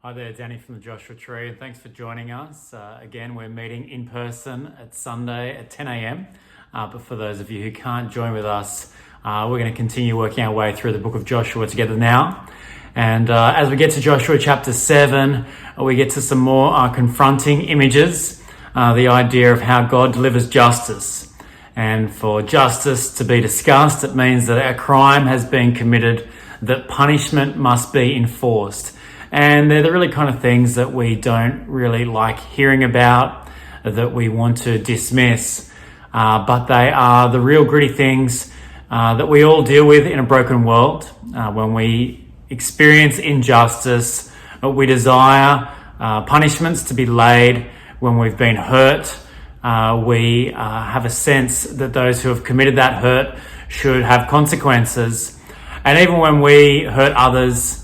Hi there, Danny from the Joshua Tree, and thanks for joining us. Again, we're meeting in person at Sunday at 10 a.m. But for those of you who can't join with us, we're going to continue working our way through the book of Joshua together now. And as we get to Joshua chapter 7, we get to some more confronting images, the idea of how God delivers justice. And for justice to be discussed, it means that a crime has been committed, that punishment must be enforced. And they're the really kind of things that we don't really like hearing about, that we want to dismiss. But they are the real gritty things that we all deal with in a broken world. When we experience injustice, we desire punishments to be laid. When we've been hurt, we have a sense that those who have committed that hurt should have consequences. And even when we hurt others,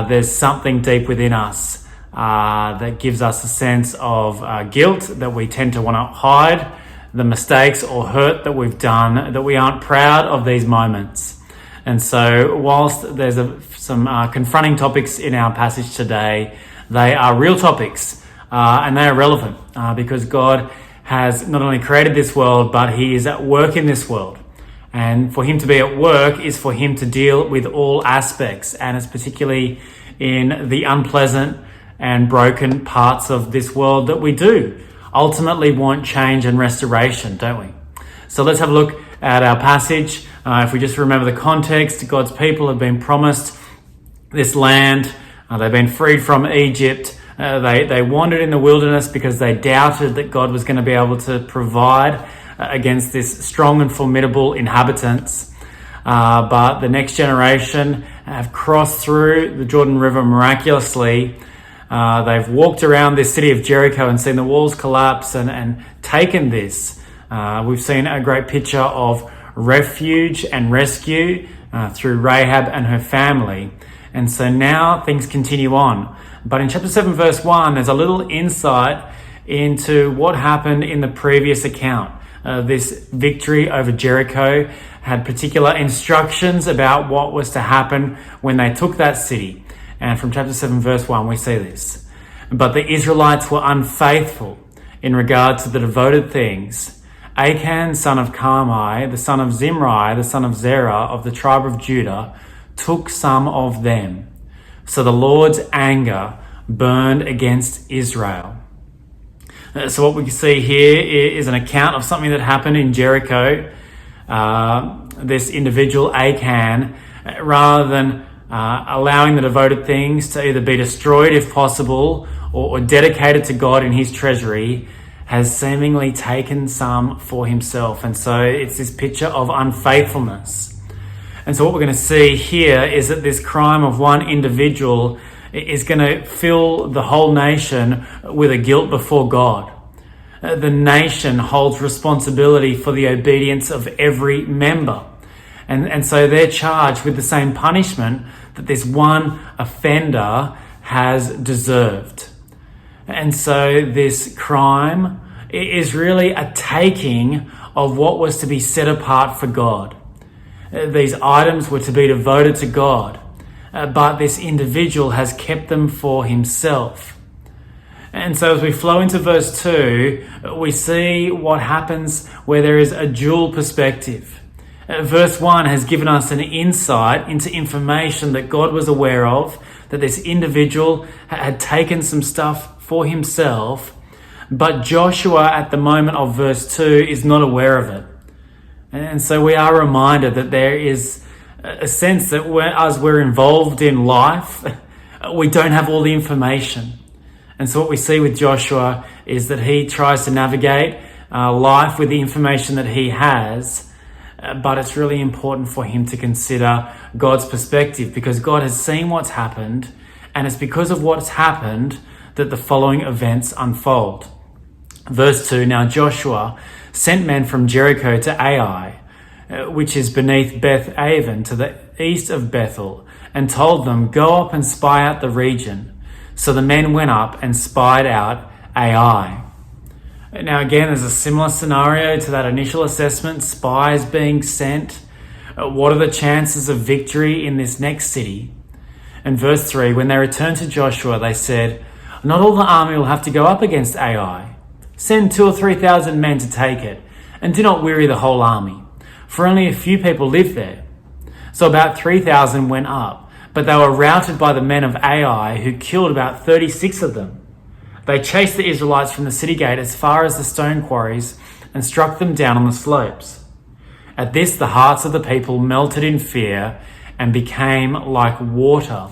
there's something deep within us that gives us a sense of guilt, that we tend to want to hide the mistakes or hurt that we've done, that we aren't proud of these moments. And so whilst there's some confronting topics in our passage today, they are real topics and they are relevant because God has not only created this world, but he is at work in this world. And for him to be at work is for him to deal with all aspects, and it's particularly in the unpleasant and broken parts of this world that we do ultimately want change and restoration, don't we? So let's have a look at our passage. If we just remember the context, God's people have been promised this land. They've been freed from Egypt. They wandered in the wilderness because they doubted that God was going to be able to provide against this strong and formidable inhabitants. But the next generation have crossed through the Jordan River miraculously. They've walked around this city of Jericho and seen the walls collapse and taken this. We've seen a great picture of refuge and rescue through Rahab and her family. And so now things continue on. But in chapter 7, verse 1, there's a little insight into what happened in the previous account. This victory over Jericho had particular instructions about what was to happen when they took that city. And from chapter 7 verse 1 we see this. But the Israelites were unfaithful in regard to the devoted things. Achan, son of Carmi, the son of Zimri, the son of Zerah of the tribe of Judah, took some of them. So the Lord's anger burned against Israel. So what we can see here is an account of something that happened in Jericho. This individual, Achan, rather than allowing the devoted things to either be destroyed if possible or dedicated to God in his treasury, has seemingly taken some for himself. And so it's this picture of unfaithfulness. And so what we're going to see here is that this crime of one individual is going to fill the whole nation with a guilt before God. The nation holds responsibility for the obedience of every member. And so they're charged with the same punishment that this one offender has deserved. And so this crime is really a taking of what was to be set apart for God. These items were to be devoted to God. But this individual has kept them for himself. And so as we flow into verse 2, we see what happens where there is a dual perspective. Verse 1 has given us an insight into information that God was aware of, that this individual had taken some stuff for himself, but Joshua at the moment of verse 2 is not aware of it. And so we are reminded that there is a sense that as we're involved in life, we don't have all the information. And so what we see with Joshua is that he tries to navigate life with the information that he has, but it's really important for him to consider God's perspective because God has seen what's happened, and it's because of what's happened that the following events unfold. Verse 2, now Joshua sent men from Jericho to Ai, which is beneath Beth Aven to the east of Bethel, and told them, go up and spy out the region. So the men went up and spied out Ai. Now again, there's a similar scenario to that initial assessment, spies being sent. What are the chances of victory in this next city? And verse 3, when they returned to Joshua, they said, "Not all the army will have to go up against Ai. Send 2,000 or 3,000 men to take it, and do not weary the whole army, for only a few people live there." So about 3,000 went up, but they were routed by the men of Ai, who killed about 36 of them. They chased the Israelites from the city gate as far as the stone quarries and struck them down on the slopes. At this, the hearts of the people melted in fear and became like water.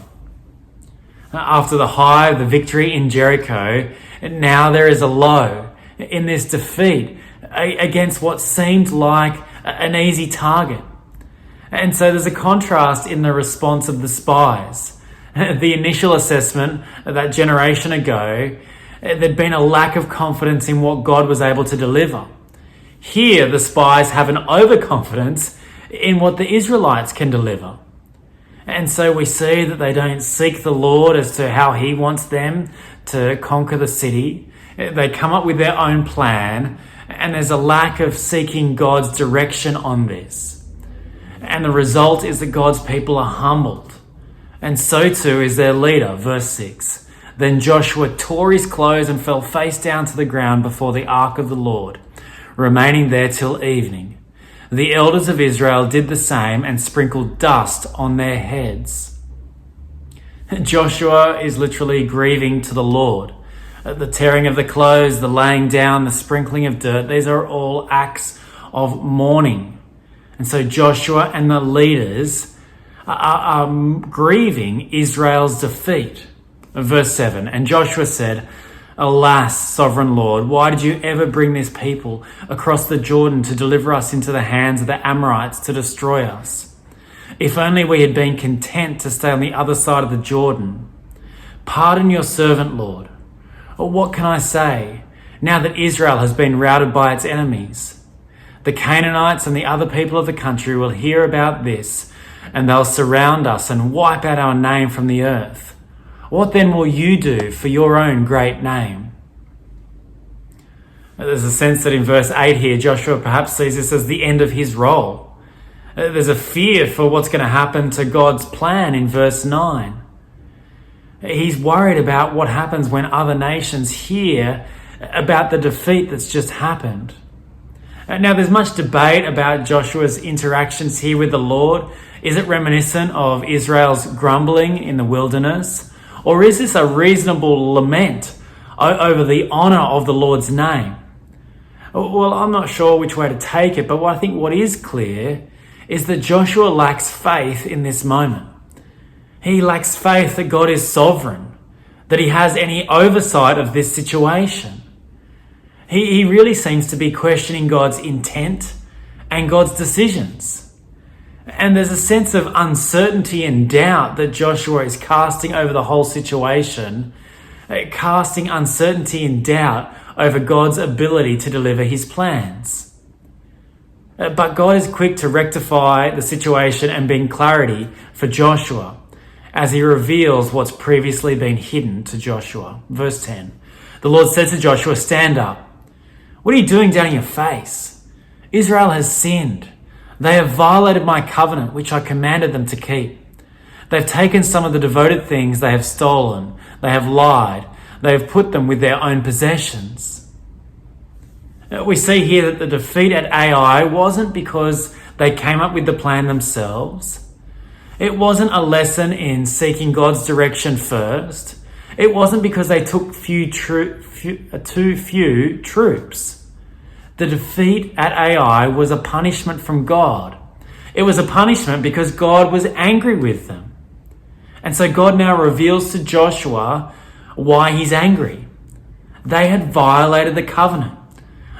After the high of the victory in Jericho, now there is a low in this defeat against what seemed like an easy target. And so there's a contrast in the response of the spies. The initial assessment that generation ago, there'd been a lack of confidence in what God was able to deliver. Here, the spies have an overconfidence in what the Israelites can deliver. And so we see that they don't seek the Lord as to how he wants them to conquer the city. They come up with their own plan, and there's a lack of seeking God's direction on this. And the result is that God's people are humbled. And so too is their leader, verse 6. Then Joshua tore his clothes and fell face down to the ground before the ark of the Lord, remaining there till evening. The elders of Israel did the same and sprinkled dust on their heads. Joshua is literally grieving to the Lord. The tearing of the clothes, the laying down, the sprinkling of dirt, these are all acts of mourning. And so Joshua and the leaders are grieving Israel's defeat. Verse 7, and Joshua said, "Alas, sovereign Lord, why did you ever bring this people across the Jordan to deliver us into the hands of the Amorites to destroy us? If only we had been content to stay on the other side of the Jordan. Pardon your servant, Lord. Or what can I say now that Israel has been routed by its enemies? The Canaanites and the other people of the country will hear about this, and they'll surround us and wipe out our name from the earth. What then will you do for your own great name?" There's a sense that in verse 8 here, Joshua perhaps sees this as the end of his role. There's a fear for what's going to happen to God's plan in verse 9. He's worried about what happens when other nations hear about the defeat that's just happened. Now, there's much debate about Joshua's interactions here with the Lord. Is it reminiscent of Israel's grumbling in the wilderness? Or is this a reasonable lament over the honour of the Lord's name? Well, I'm not sure which way to take it, but I think what is clear is that Joshua lacks faith in this moment. He lacks faith that God is sovereign, that he has any oversight of this situation. He really seems to be questioning God's intent and God's decisions. And there's a sense of uncertainty and doubt that Joshua is casting over the whole situation, casting uncertainty and doubt over God's ability to deliver his plans. But God is quick to rectify the situation and bring clarity for Joshua as he reveals what's previously been hidden to Joshua. Verse 10, the Lord said to Joshua, "Stand up. What are you doing down on your face? Israel has sinned. They have violated my covenant, which I commanded them to keep. They've taken some of the devoted things they have stolen. They have lied. They have put them with their own possessions." We see here that the defeat at Ai wasn't because they came up with the plan themselves. It wasn't a lesson in seeking God's direction first. It wasn't because they took too few troops. The defeat at Ai was a punishment from God. It was a punishment because God was angry with them. And so God now reveals to Joshua why he's angry. They had violated the covenant.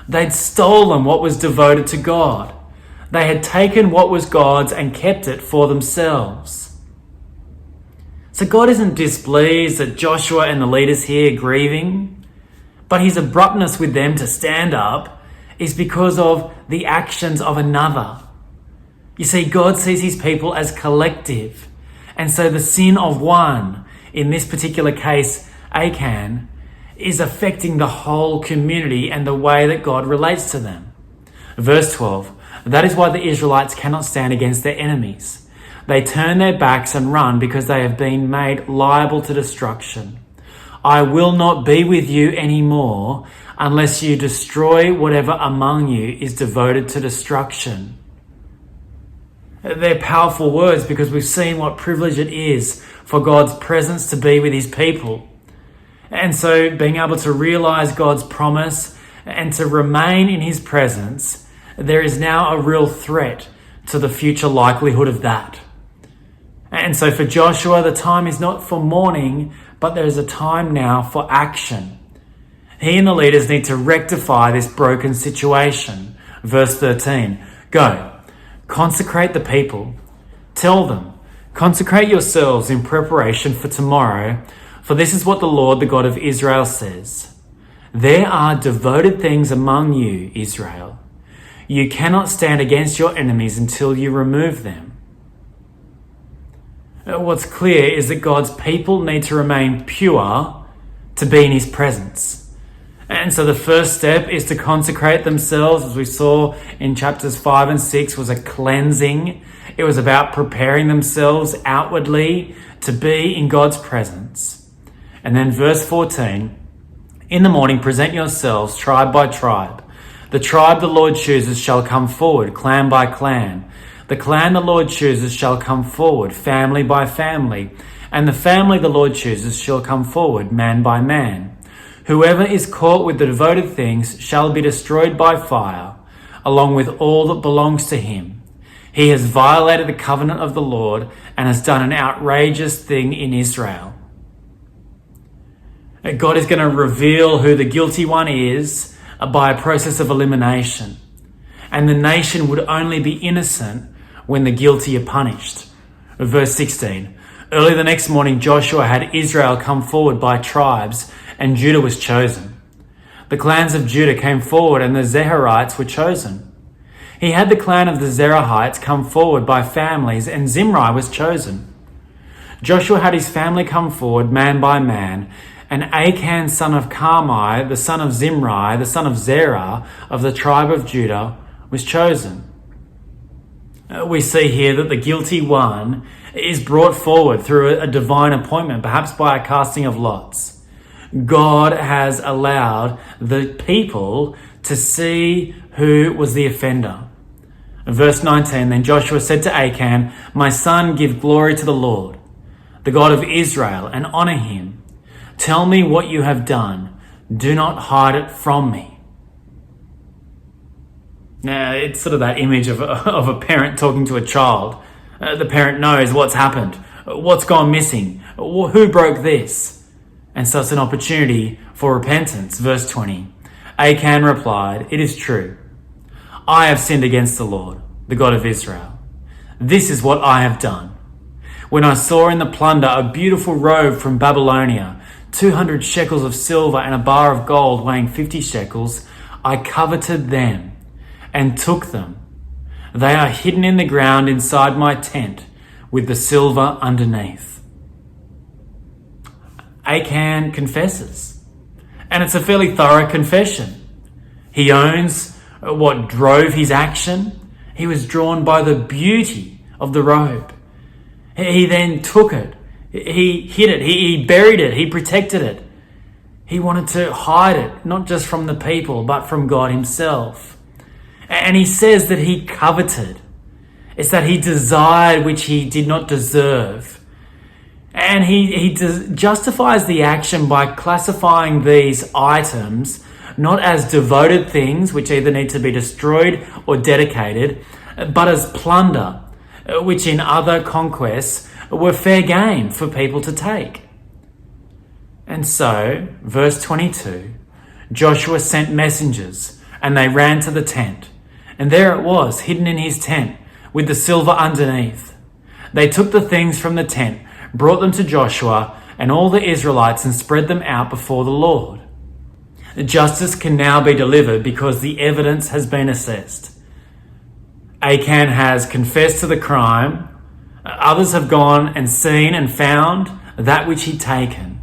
They'd stolen what was devoted to God. They had taken what was God's and kept it for themselves. So God isn't displeased that Joshua and the leaders here are grieving, but his abruptness with them to stand up is because of the actions of another. You see, God sees his people as collective. And so the sin of one, in this particular case, Achan, is affecting the whole community and the way that God relates to them. Verse 12, that is why the Israelites cannot stand against their enemies. They turn their backs and run because they have been made liable to destruction. I will not be with you anymore unless you destroy whatever among you is devoted to destruction. They're powerful words because we've seen what privilege it is for God's presence to be with his people. And so being able to realize God's promise and to remain in his presence, there is now a real threat to the future likelihood of that. And so for Joshua, the time is not for mourning, but there is a time now for action. He and the leaders need to rectify this broken situation. Verse 13, go, consecrate the people. Tell them, consecrate yourselves in preparation for tomorrow, for this is what the Lord, the God of Israel, says. There are devoted things among you, Israel. You cannot stand against your enemies until you remove them. What's clear is that God's people need to remain pure to be in his presence. And so the first step is to consecrate themselves, as we saw in chapters 5 and 6, was a cleansing. It was about preparing themselves outwardly to be in God's presence. And then verse 14, in the morning present yourselves tribe by tribe. The tribe the Lord chooses shall come forward, clan by clan. The clan the Lord chooses shall come forward, family by family. And the family the Lord chooses shall come forward, man by man. Whoever is caught with the devoted things shall be destroyed by fire, along with all that belongs to him. He has violated the covenant of the Lord and has done an outrageous thing in Israel. God is going to reveal who the guilty one is by a process of elimination. And the nation would only be innocent when the guilty are punished. Verse 16, early the next morning Joshua had Israel come forward by tribes, and Judah was chosen. The clans of Judah came forward, and the Zerahites were chosen. He had the clan of the Zerahites come forward by families, and Zimri was chosen. Joshua had his family come forward man by man, and Achan son of Carmi, the son of Zimri, the son of Zerah, of the tribe of Judah, was chosen. We see here that the guilty one is brought forward through a divine appointment, perhaps by a casting of lots. God has allowed the people to see who was the offender. Verse 19, then Joshua said to Achan, my son, give glory to the Lord, the God of Israel, and honor him. Tell me what you have done. Do not hide it from me. Now, it's sort of that image of a parent talking to a child. The parent knows what's happened, what's gone missing, who broke this. And so it's an opportunity for repentance. Verse 20, Achan replied, it is true. I have sinned against the Lord, the God of Israel. This is what I have done. When I saw in the plunder a beautiful robe from Babylonia, 200 shekels of silver and a bar of gold weighing 50 shekels, I coveted them and took them. They are hidden in the ground inside my tent with the silver underneath. Achan confesses, and it's a fairly thorough confession. He owns what drove his action. He was drawn by the beauty of the robe. He then took it. He hid it. He buried it. He protected it. He wanted to hide it, not just from the people, but from God himself. And he says that he coveted. It's that he desired which he did not deserve. And he justifies the action by classifying these items not as devoted things, which either need to be destroyed or dedicated, but as plunder, which in other conquests were fair game for people to take. And so, verse 22, Joshua sent messengers, and they ran to the tent. And there it was, hidden in his tent, with the silver underneath. They took the things from the tent, brought them to Joshua and all the Israelites, and spread them out before the Lord. Justice can now be delivered because the evidence has been assessed. Achan has confessed to the crime. Others have gone and seen and found that which he'd taken.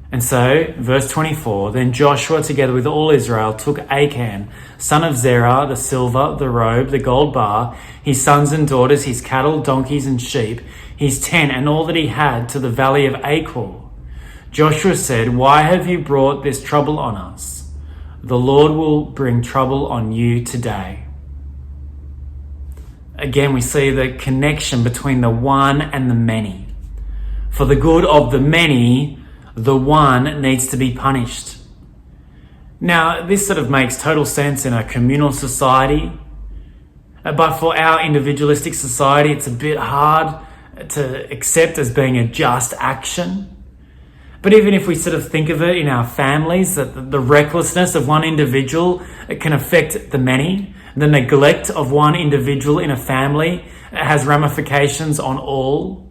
And so, verse 24, then Joshua, together with all Israel, took Achan, son of Zerah, the silver, the robe, the gold bar, his sons and daughters, his cattle, donkeys, and sheep, his tent, and all that he had, to the valley of Achor. Joshua said, "Why have you brought this trouble on us? The Lord will bring trouble on you today." Again, we see the connection between the one and the many. For the good of the many, the one needs to be punished. Now, this sort of makes total sense in a communal society, but for our individualistic society, it's a bit hard to accept as being a just action. But even if we sort of think of it in our families, that the recklessness of one individual can affect the many, the neglect of one individual in a family has ramifications on all.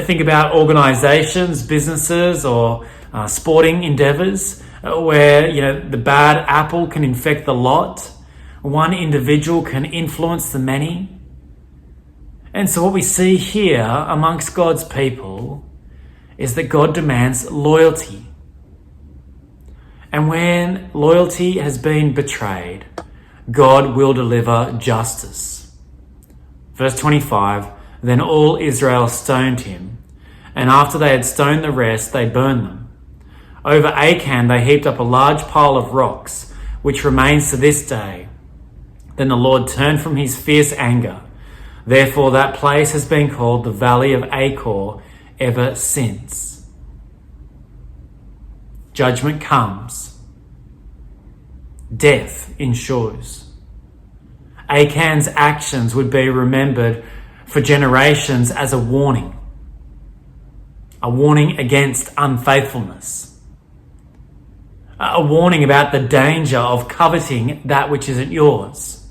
Think about organisations, businesses, or sporting endeavours where the bad apple can infect the lot. One individual can influence the many. And so what we see here amongst God's people is that God demands loyalty. And when loyalty has been betrayed, God will deliver justice. Verse 25, then all Israel stoned him, and after they had stoned the rest, they burned them. Over Achan they heaped up a large pile of rocks, which remains to this day. Then the Lord turned from his fierce anger. Therefore that place has been called the Valley of Achor ever since. Judgment comes. Death ensures. Achan's actions would be remembered for generations as a warning against unfaithfulness, a warning about the danger of coveting that which isn't yours,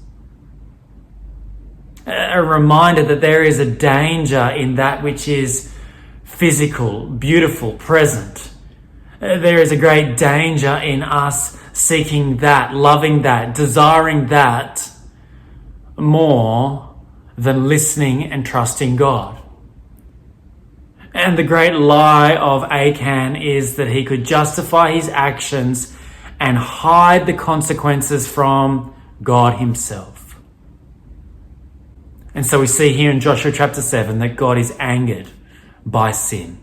a reminder that there is a danger in that which is physical, beautiful, present. There is a great danger in us seeking that, loving that, desiring that more than listening and trusting God. And the great lie of Achan is that he could justify his actions and hide the consequences from God himself. And so we see here in Joshua chapter 7 that God is angered by sin.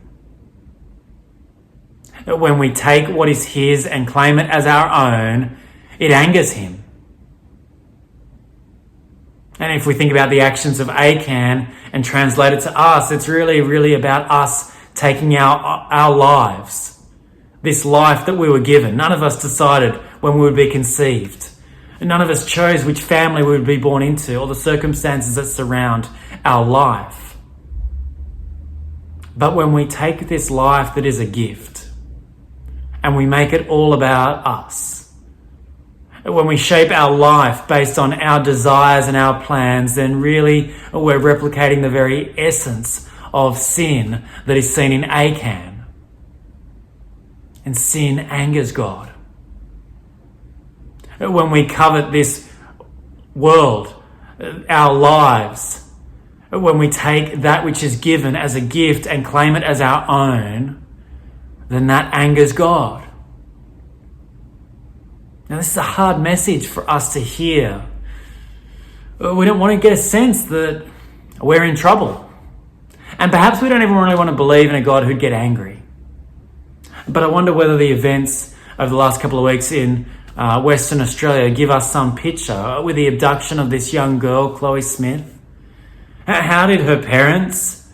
When we take what is his and claim it as our own, it angers him. And if we think about the actions of Achan and translate it to us, it's really about us taking our lives. This life that we were given. None of us decided when we would be conceived. None of us chose which family we would be born into or the circumstances that surround our life. But when we take this life that is a gift and we make it all about us, when we shape our life based on our desires and our plans, then really we're replicating the very essence of sin that is seen in Achan. And sin angers God. When we covet this world, our lives, when we take that which is given as a gift and claim it as our own, then that angers God. Now, this is a hard message for us to hear. We don't want to get a sense that we're in trouble. And perhaps we don't even really want to believe in a God who'd get angry. But I wonder whether the events over the last couple of weeks in Western Australia give us some picture with the abduction of this young girl, Chloe Smith. How did her parents,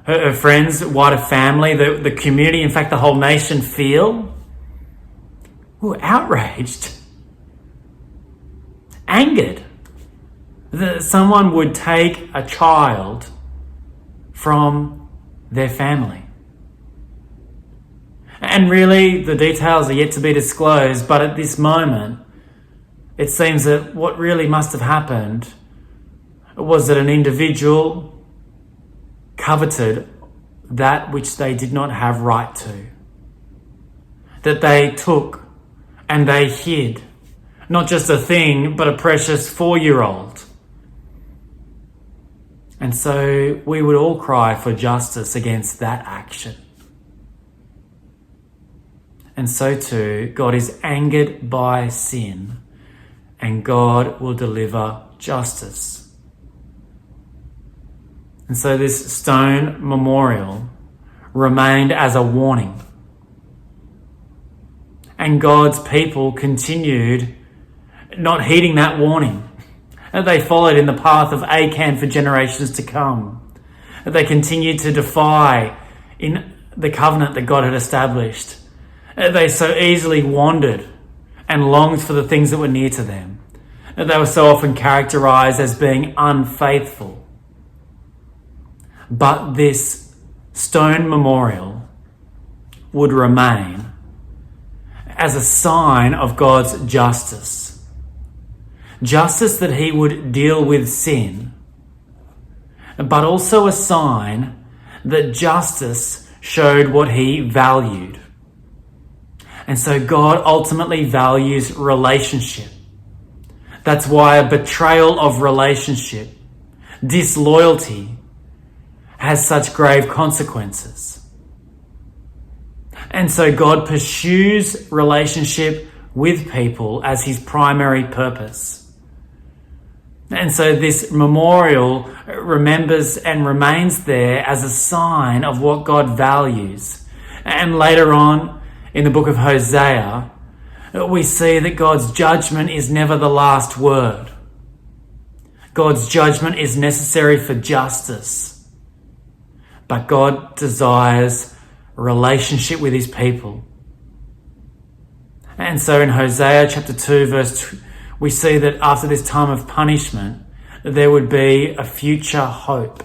her friends, wider family, the community, in fact the whole nation feel? Who were outraged, angered that someone would take a child from their family. And really, the details are yet to be disclosed, but at this moment, it seems that what really must have happened was that an individual coveted that which they did not have right to. That they took and they hid, not just a thing, but a precious 4-year-old. And so we would all cry for justice against that action. And so too, God is angered by sin, and God will deliver justice. And so this stone memorial remained as a warning. And God's people continued not heeding that warning. They followed in the path of Achan for generations to come. They continued to defy in the covenant that God had established. They so easily wandered and longed for the things that were near to them. They were so often characterized as being unfaithful. But this stone memorial would remain as a sign of God's justice. Justice that he would deal with sin, but also a sign that justice showed what he valued. And so God ultimately values relationship. That's why a betrayal of relationship, disloyalty, has such grave consequences. And so God pursues relationship with people as his primary purpose. And so this memorial remembers and remains there as a sign of what God values. And later on in the book of Hosea, we see that God's judgment is never the last word. God's judgment is necessary for justice. But God desires a relationship with his people. And so in Hosea chapter 2 verse 2, we see that after this time of punishment, there would be a future hope.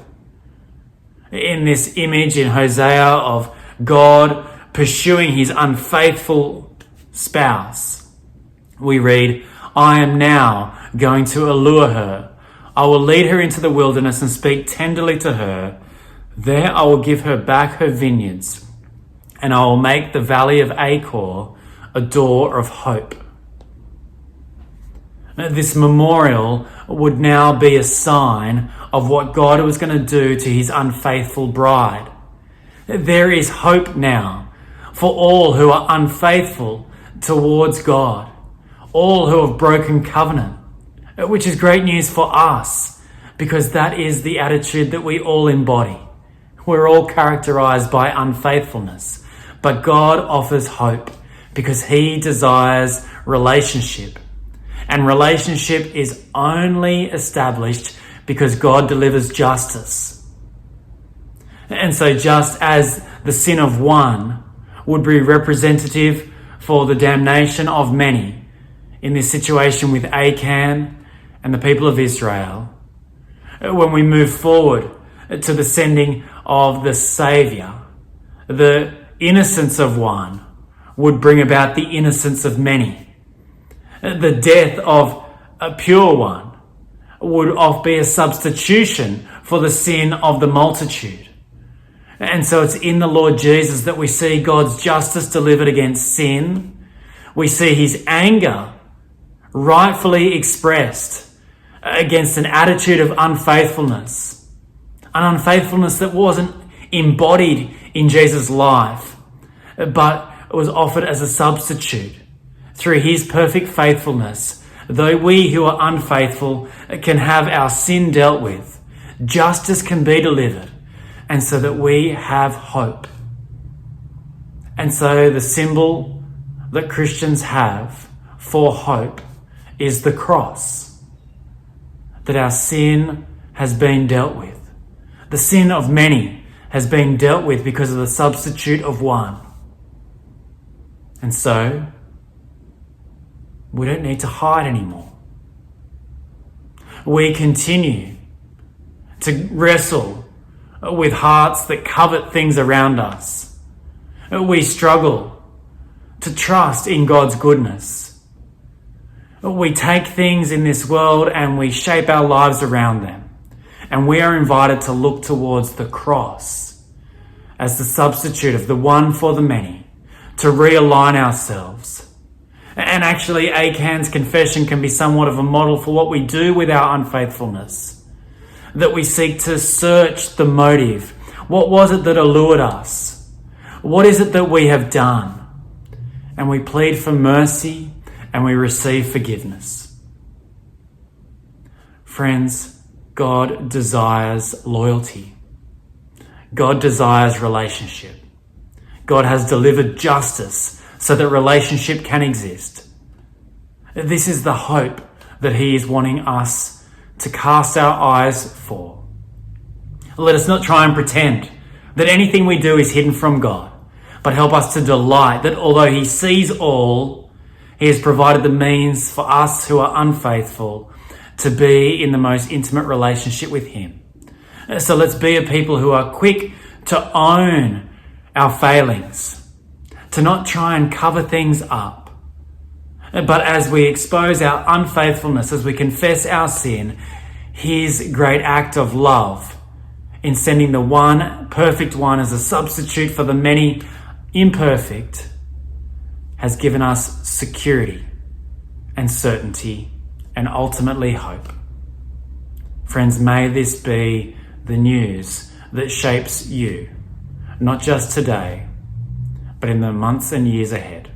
In this image in Hosea of God pursuing his unfaithful spouse, we read, "I am now going to allure her. I will lead her into the wilderness and speak tenderly to her. There I will give her back her vineyards, and I will make the valley of Achor a door of hope." This memorial would now be a sign of what God was going to do to his unfaithful bride. There is hope now for all who are unfaithful towards God, all who have broken covenant, which is great news for us because that is the attitude that we all embody. We're all characterized by unfaithfulness, but God offers hope because he desires relationship. And relationship is only established because God delivers justice. And so just as the sin of one would be representative for the damnation of many in this situation with Achan and the people of Israel, when we move forward to the sending of the Saviour, the innocence of one would bring about the innocence of many. The death of a pure one would be a substitution for the sin of the multitude. And so it's in the Lord Jesus that we see God's justice delivered against sin. We see his anger rightfully expressed against an attitude of unfaithfulness. An unfaithfulness that wasn't embodied in Jesus' life, but was offered as a substitute. Through his perfect faithfulness, though we who are unfaithful can have our sin dealt with, justice can be delivered, and so that we have hope. And so the symbol that Christians have for hope is the cross, that our sin has been dealt with. The sin of many has been dealt with because of the substitute of one. And so we don't need to hide anymore. We continue to wrestle with hearts that covet things around us. We struggle to trust in God's goodness. We take things in this world and we shape our lives around them. And we are invited to look towards the cross as the substitute of the one for the many, to realign ourselves. And actually, Achan's confession can be somewhat of a model for what we do with our unfaithfulness. That we seek to search the motive. What was it that allured us? What is it that we have done? and we plead for mercy, and we receive forgiveness. Friends, God desires loyalty. God desires relationship. God has delivered justice so that relationship can exist. This is the hope that he is wanting us to cast our eyes for. Let us not try and pretend that anything we do is hidden from God, but help us to delight that although he sees all, he has provided the means for us who are unfaithful to be in the most intimate relationship with him. So let's be a people who are quick to own our failings, to not try and cover things up. But as we expose our unfaithfulness, as we confess our sin, his great act of love in sending the one perfect one as a substitute for the many imperfect has given us security and certainty and ultimately hope. Friends, may this be the news that shapes you, not just today, but in the months and years ahead.